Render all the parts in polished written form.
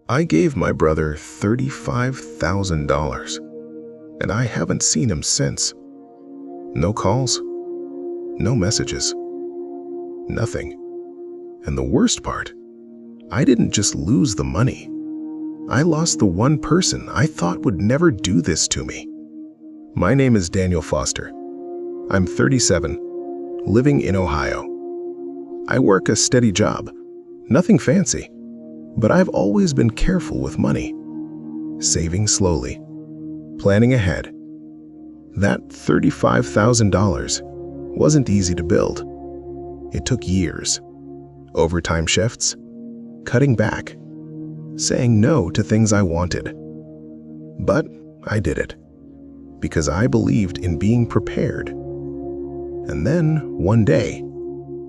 I gave my brother $35,000, and I haven't seen him since. No calls, no messages, nothing. And the worst part, I didn't just lose the money. I lost the one person I thought would never do this to me. My name is Daniel Foster. I'm 37, living in Ohio. I work a steady job, nothing fancy, but I've always been careful with money, saving slowly, planning ahead. That $35,000 wasn't easy to build. It took years, overtime shifts, cutting back, saying no to things I wanted. But I did it because I believed in being prepared. And then one day,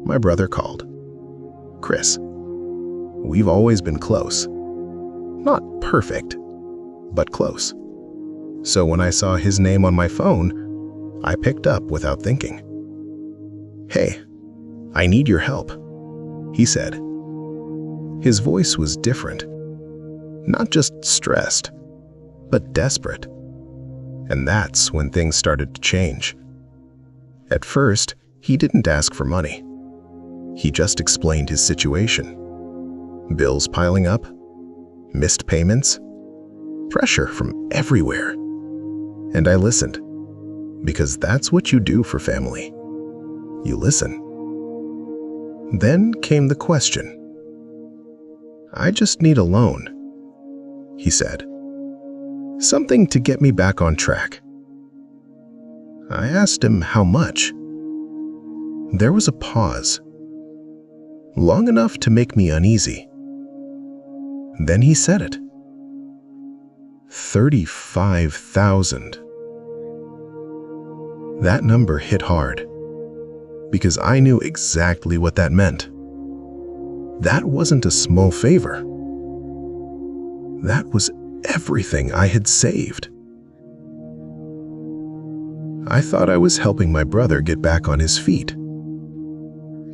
my brother called. Chris. We've always been close. Not perfect, but close. So when I saw his name on my phone, I picked up without thinking. "Hey, I need your help," he said. His voice was different. Not just stressed, but desperate. And that's when things started to change. At first, he didn't ask for money. He just explained his situation. Bills piling up, missed payments, pressure from everywhere. And I listened, because that's what you do for family. You listen. Then came the question. "I just need a loan," he said. "Something to get me back on track." I asked him how much. There was a pause, long enough to make me uneasy. Then he said it. 35,000. That number hit hard, because I knew exactly what that meant. That wasn't a small favor. That was everything I had saved. I thought I was helping my brother get back on his feet.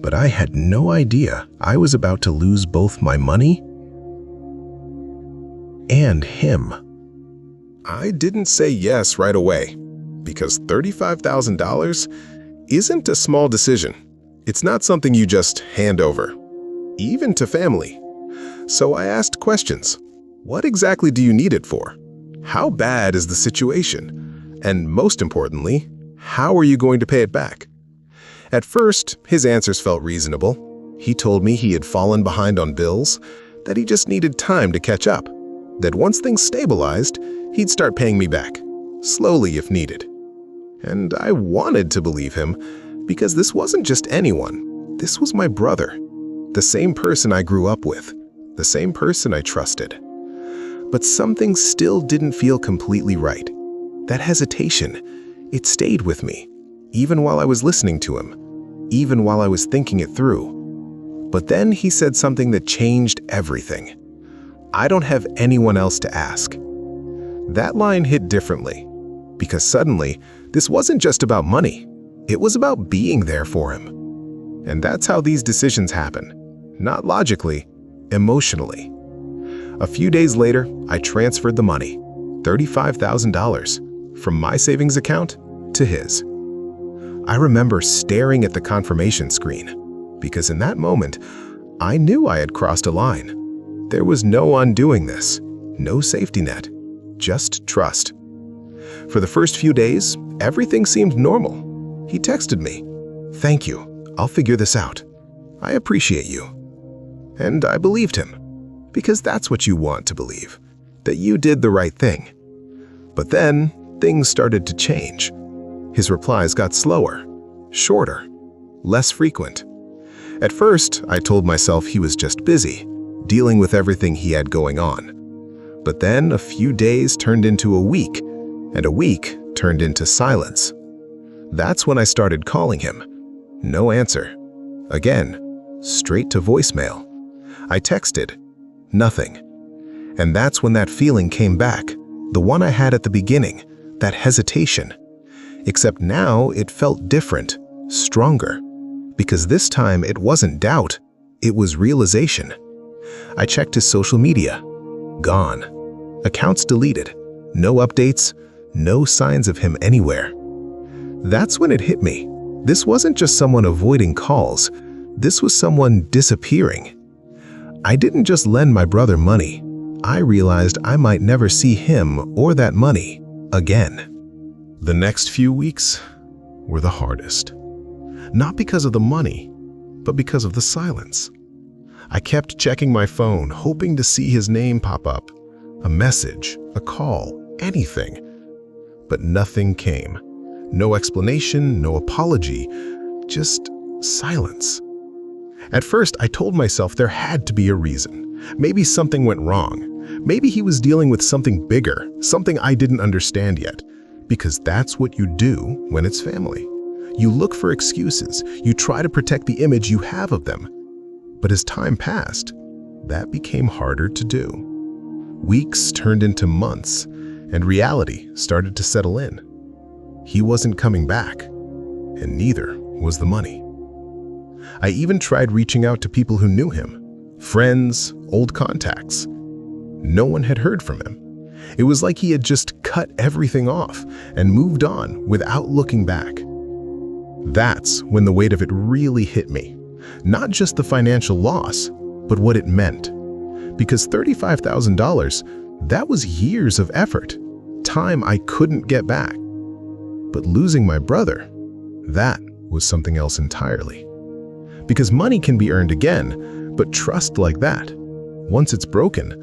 But I had no idea I was about to lose both my money and him. I didn't say yes right away, because $35,000 isn't a small decision. It's not something you just hand over, even to family. So I asked questions. What exactly do you need it for? How bad is the situation? And most importantly, how are you going to pay it back? At first, his answers felt reasonable. He told me he had fallen behind on bills, that he just needed time to catch up, that once things stabilized, he'd start paying me back, slowly if needed. And I wanted to believe him, because this wasn't just anyone. This was my brother, the same person I grew up with, the same person I trusted. But something still didn't feel completely right. That hesitation, it stayed with me, even while I was listening to him, even while I was thinking it through. But then he said something that changed everything. "I don't have anyone else to ask." That line hit differently, because suddenly, this wasn't just about money. It was about being there for him. And that's how these decisions happen. Not logically, emotionally. A few days later, I transferred the money, $35,000, from my savings account to his. I remember staring at the confirmation screen, because in that moment, I knew I had crossed a line. There was no undoing this, no safety net, just trust. For the first few days, everything seemed normal. He texted me, "Thank you, I'll figure this out. I appreciate you." And I believed him, because that's what you want to believe, that you did the right thing. But then, things started to change. His replies got slower, shorter, less frequent. At first, I told myself he was just busy, dealing with everything he had going on. But then a few days turned into a week, and a week turned into silence. That's when I started calling him. No answer. Again, straight to voicemail. I texted. Nothing. And that's when that feeling came back, the one I had at the beginning, that hesitation. Except now it felt different, stronger. Because this time it wasn't doubt, it was realization. I checked his social media. Gone. Accounts deleted. No updates. No signs of him anywhere. That's when it hit me. This wasn't just someone avoiding calls. This was someone disappearing. I didn't just lend my brother money. I realized I might never see him or that money again. The next few weeks were the hardest. Not because of the money, but because of the silence. I kept checking my phone, hoping to see his name pop up. A message, a call, anything. But nothing came. No explanation, no apology, just silence. At first, I told myself there had to be a reason. Maybe something went wrong. Maybe he was dealing with something bigger, something I didn't understand yet. Because that's what you do when it's family. You look for excuses. You try to protect the image you have of them. But as time passed, that became harder to do. Weeks turned into months, and reality started to settle in. He wasn't coming back, and neither was the money. I even tried reaching out to people who knew him, friends, old contacts. No one had heard from him. It was like he had just cut everything off and moved on without looking back. That's when the weight of it really hit me. Not just the financial loss, but what it meant. Because $35,000, that was years of effort, time I couldn't get back. But losing my brother, that was something else entirely. Because money can be earned again, but trust like that, once it's broken,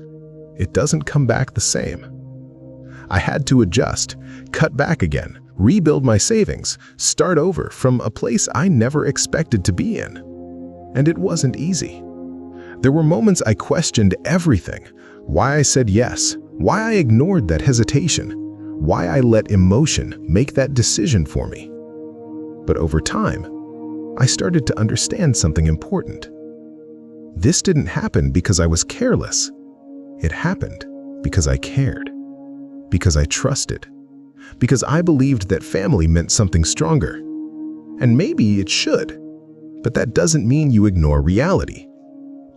it doesn't come back the same. I had to adjust, cut back again, rebuild my savings, start over from a place I never expected to be in. And it wasn't easy. There were moments I questioned everything, why I said yes, why I ignored that hesitation, why I let emotion make that decision for me. But over time, I started to understand something important. This didn't happen because I was careless. It happened because I cared, because I trusted, because I believed that family meant something stronger. And maybe it should, but that doesn't mean you ignore reality,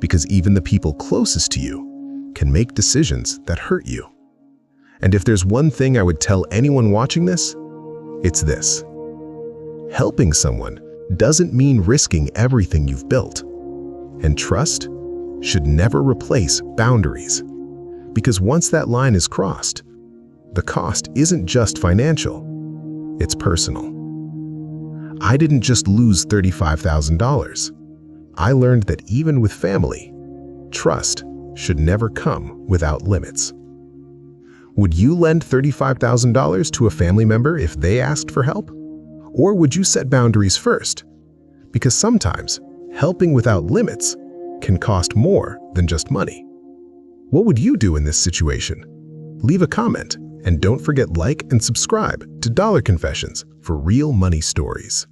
because even the people closest to you can make decisions that hurt you. And if there's one thing I would tell anyone watching this, it's this. Helping someone doesn't mean risking everything you've built. And trust should never replace boundaries. Because once that line is crossed, the cost isn't just financial, it's personal. I didn't just lose $35,000. I learned that even with family, trust should never come without limits. Would you lend $35,000 to a family member if they asked for help? Or would you set boundaries first? Because sometimes helping without limits can cost more than just money. What would you do in this situation? Leave a comment and don't forget like and subscribe to Dollar Confessions for real money stories.